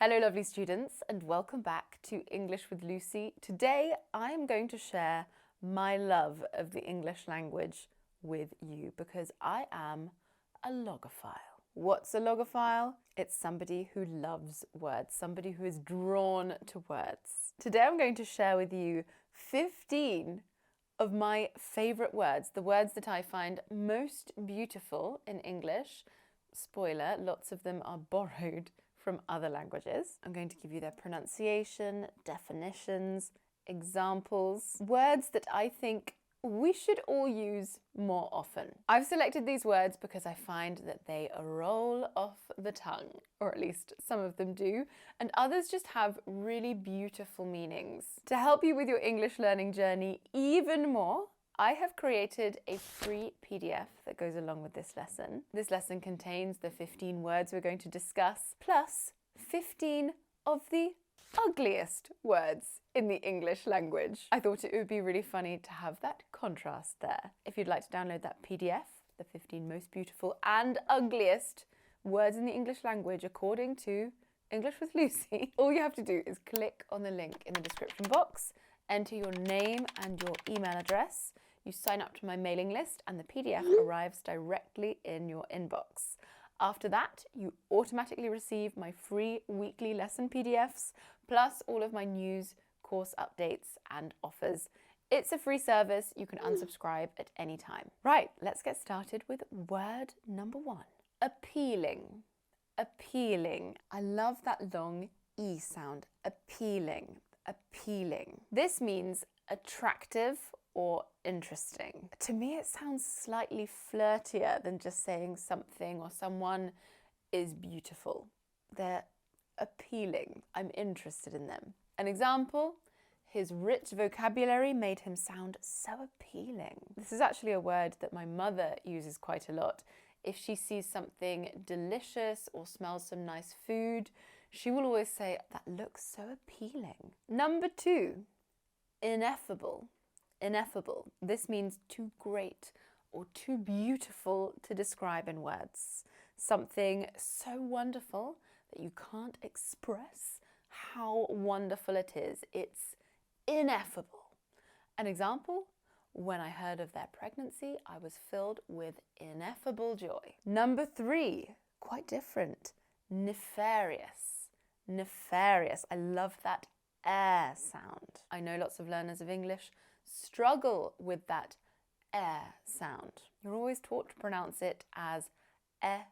Hello lovely students and welcome back to English with Lucy. Today I am going to share my love of the English language with you because I am a logophile. What's a logophile? It's somebody who loves words, somebody who is drawn to words. Today I'm going to share with you 15 of my favourite words, the words that I find most beautiful in English. Spoiler, lots of them are borrowed from other languages. I'm going to give you their pronunciation, definitions, examples, words that I think we should all use more often. I've selected these words because I find that they roll off the tongue, or at least some of them do, and others just have really beautiful meanings. To help you with your English learning journey even more, I have created a free PDF that goes along with this lesson. This lesson contains the 15 words we're going to discuss, plus 15 of the ugliest words in the English language. I thought it would be really funny to have that contrast there. If you'd like to download that PDF, the 15 most beautiful and ugliest words in the English language according to English with Lucy, all you have to do is click on the link in the description box, enter your name and your email address. You sign up to my mailing list and the PDF arrives directly in your inbox. After that, you automatically receive my free weekly lesson PDFs, plus all of my news, course updates and offers. It's a free service. You can unsubscribe at any time. Right, let's get started with word number 1. Appealing. Appealing. I love that long E sound. Appealing. Appealing. This means attractive or interesting. To me, it sounds slightly flirtier than just saying something or someone is beautiful. They're appealing. I'm interested in them. An example, his rich vocabulary made him sound so appealing. This is actually a word that my mother uses quite a lot. If she sees something delicious or smells some nice food, she will always say, "That looks so appealing." Number 2, ineffable. Ineffable. This means too great or too beautiful to describe in words. Something so wonderful that you can't express how wonderful it is. It's ineffable. An example, when I heard of their pregnancy, I was filled with ineffable joy. Number 3, quite different. Nefarious. Nefarious. I love that air sound. I know lots of learners of English struggle with that air sound. You're always taught to pronounce it as air.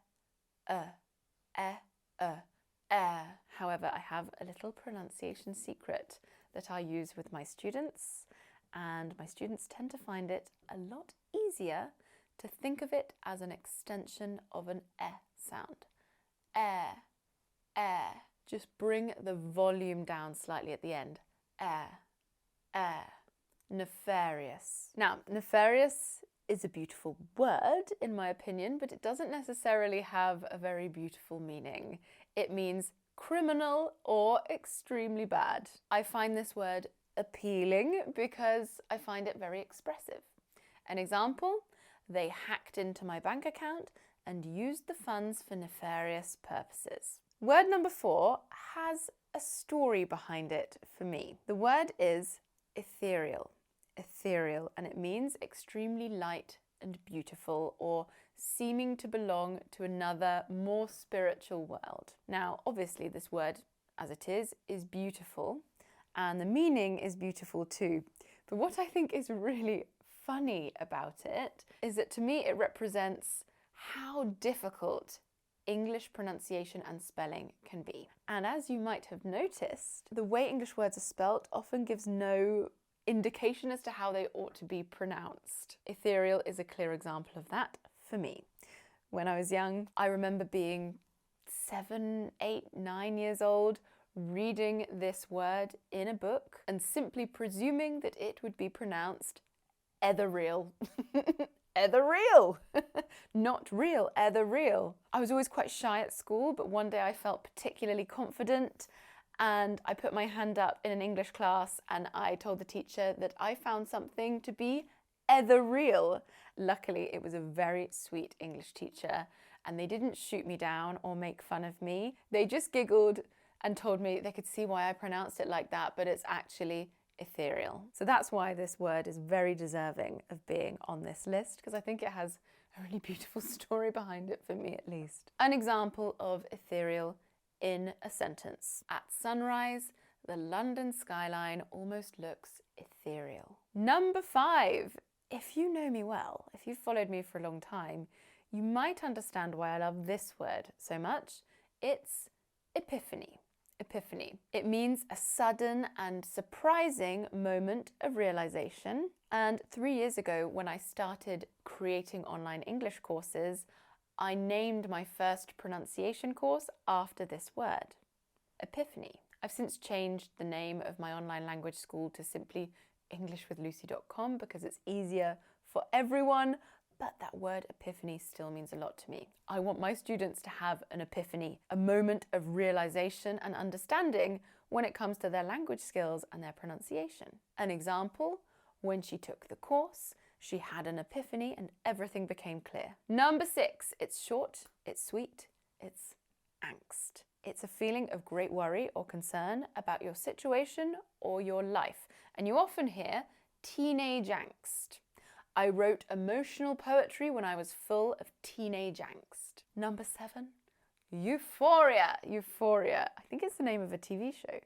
However, I have a little pronunciation secret that I use with my students, and my students tend to find it a lot easier to think of it as an extension of an sound. Air. Just bring the volume down slightly at the end. Air. Nefarious. Now, nefarious is a beautiful word, in my opinion, but it doesn't necessarily have a very beautiful meaning. It means criminal or extremely bad. I find this word appealing because I find it very expressive. An example, they hacked into my bank account and used the funds for nefarious purposes. Word number 4 has a story behind it for me. The word is ethereal. Ethereal, and it means extremely light and beautiful or seeming to belong to another, more spiritual world. Now, obviously this word, as it is beautiful, and the meaning is beautiful too. But what I think is really funny about it is that to me it represents how difficult English pronunciation and spelling can be. And as you might have noticed, the way English words are spelt often gives no indication as to how they ought to be pronounced. Ethereal is a clear example of that for me. When I was young, I remember being 7, 8, 9 years old, reading this word in a book and simply presuming that it would be pronounced ethereal. Ethereal! Not real, ethereal. I was always quite shy at school, but one day I felt particularly confident and I put my hand up in an English class and I told the teacher that I found something to be ethereal. Luckily, it was a very sweet English teacher and they didn't shoot me down or make fun of me. They just giggled and told me they could see why I pronounced it like that, but it's actually ethereal. So that's why this word is very deserving of being on this list, because I think it has a really beautiful story behind it, for me at least. An example of ethereal in a sentence. At sunrise, the London skyline almost looks ethereal. Number 5. If you know me well, if you've followed me for a long time, you might understand why I love this word so much. It's epiphany. Epiphany. It means a sudden and surprising moment of realization. And 3 years ago, when I started creating online English courses, I named my first pronunciation course after this word, epiphany. I've since changed the name of my online language school to simply englishwithlucy.com because it's easier for everyone, but that word epiphany still means a lot to me. I want my students to have an epiphany, a moment of realization and understanding when it comes to their language skills and their pronunciation. An example, when she took the course, she had an epiphany and everything became clear. Number 6, it's short, it's sweet, it's angst. It's a feeling of great worry or concern about your situation or your life. And you often hear teenage angst. I wrote emotional poetry when I was full of teenage angst. Number 7, euphoria. Euphoria. I think it's the name of a TV show.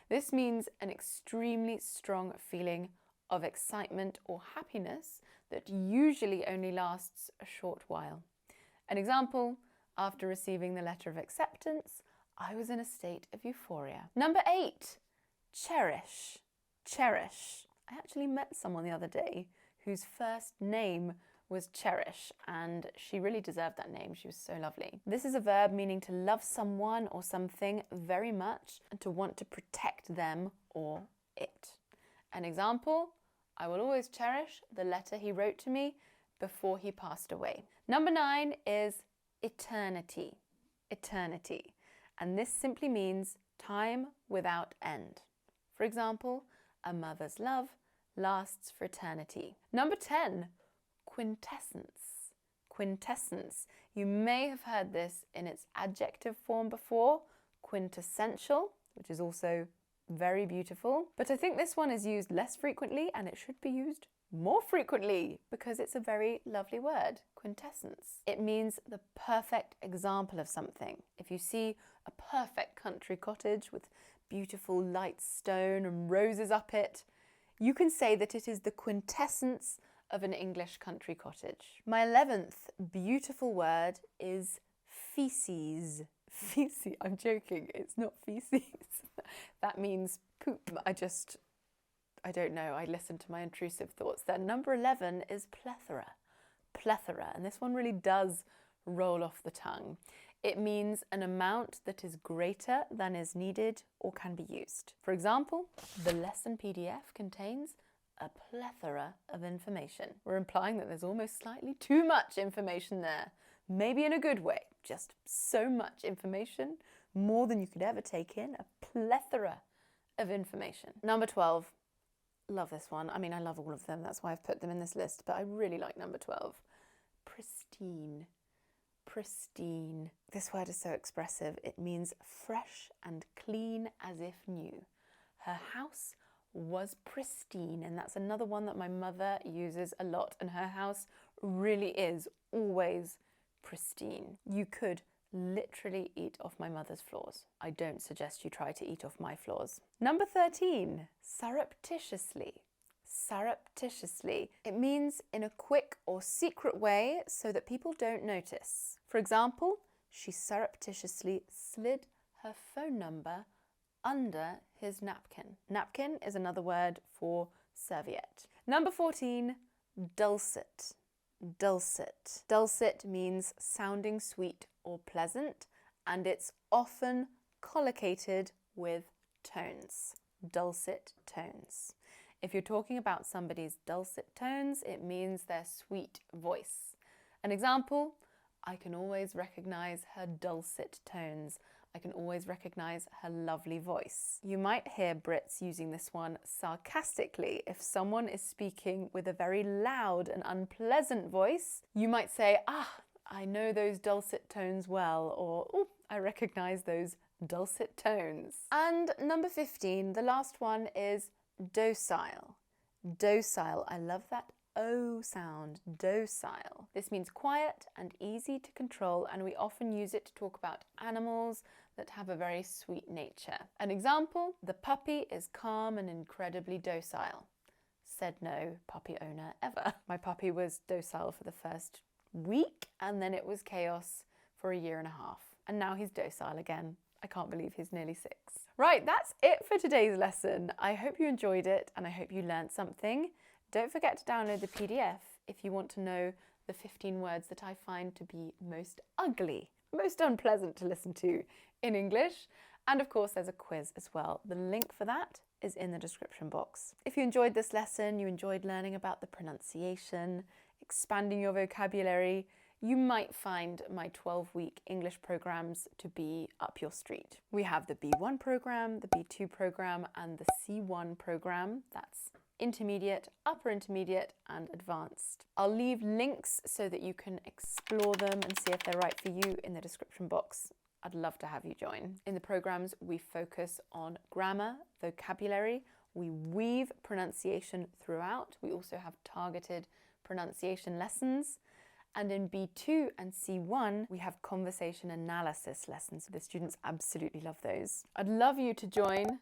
This means an extremely strong feeling of excitement or happiness that usually only lasts a short while. An example, after receiving the letter of acceptance, I was in a state of euphoria. Number 8, cherish. Cherish. I actually met someone the other day whose first name was Cherish, and she really deserved that name. She was so lovely. This is a verb meaning to love someone or something very much and to want to protect them or it. An example, I will always cherish the letter he wrote to me before he passed away. Number 9 is eternity. Eternity. And this simply means time without end. For example, a mother's love lasts for eternity. Number 10, quintessence. Quintessence. You may have heard this in its adjective form before, quintessential, which is also very beautiful. But I think this one is used less frequently and it should be used more frequently because it's a very lovely word, quintessence. It means the perfect example of something. If you see a perfect country cottage with beautiful light stone and roses up it, you can say that it is the quintessence of an English country cottage. My 11th beautiful word is feces. Feces, I'm joking, it's not feces. That means poop. I don't know, I listened to my intrusive thoughts there. Number 11 is plethora. Plethora, and this one really does roll off the tongue. It means an amount that is greater than is needed or can be used. For example, the lesson PDF contains a plethora of information. We're implying that there's almost slightly too much information there. Maybe in a good way, just so much information, more than you could ever take in, a plethora of information. Number 12, love this one. I mean, I love all of them, that's why I've put them in this list, but I really like number 12. Pristine. Pristine. This word is so expressive. It means fresh and clean as if new. Her house was pristine, and that's another one that my mother uses a lot, and her house really is always pristine. You could literally eat off my mother's floors. I don't suggest you try to eat off my floors. Number 13, surreptitiously. Surreptitiously. It means in a quick or secret way so that people don't notice. For example, she surreptitiously slid her phone number under his napkin. Napkin is another word for serviette. Number 14, dulcet. Dulcet. Dulcet means sounding sweet or pleasant, and it's often collocated with tones. Dulcet tones. If you're talking about somebody's dulcet tones, it means their sweet voice. An example, I can always recognize her dulcet tones. I can always recognize her lovely voice. You might hear Brits using this one sarcastically. If someone is speaking with a very loud and unpleasant voice, you might say, I know those dulcet tones well, or I recognize those dulcet tones. And number 15, the last one is docile. Docile, I love that O sound, docile. This means quiet and easy to control, and we often use it to talk about animals that have a very sweet nature. An example, the puppy is calm and incredibly docile. Said no puppy owner ever. My puppy was docile for the first week, and then it was chaos for a year and a half. And now he's docile again. I can't believe he's nearly 6. Right, that's it for today's lesson. I hope you enjoyed it and I hope you learned something. Don't forget to download the PDF if you want to know the 15 words that I find to be most ugly, most unpleasant to listen to in English. And of course, there's a quiz as well. The link for that is in the description box. If you enjoyed this lesson, you enjoyed learning about the pronunciation, expanding your vocabulary, you might find my 12-week English programs to be up your street. We have the B1 program, the B2 program, and the C1 program. That's intermediate, upper intermediate, and advanced. I'll leave links so that you can explore them and see if they're right for you in the description box. I'd love to have you join. In the programs, we focus on grammar, vocabulary, we weave pronunciation throughout. We also have targeted pronunciation lessons. And in B2 and C1, we have conversation analysis lessons. The students absolutely love those. I'd love you to join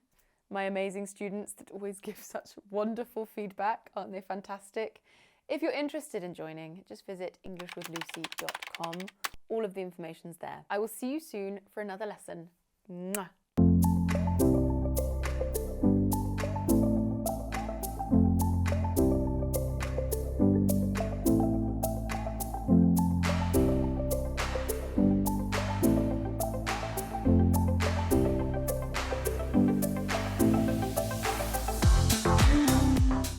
my amazing students that always give such wonderful feedback. Aren't they fantastic? If you're interested in joining, just visit englishwithlucy.com. All of the information's there. I will see you soon for another lesson. Mwah.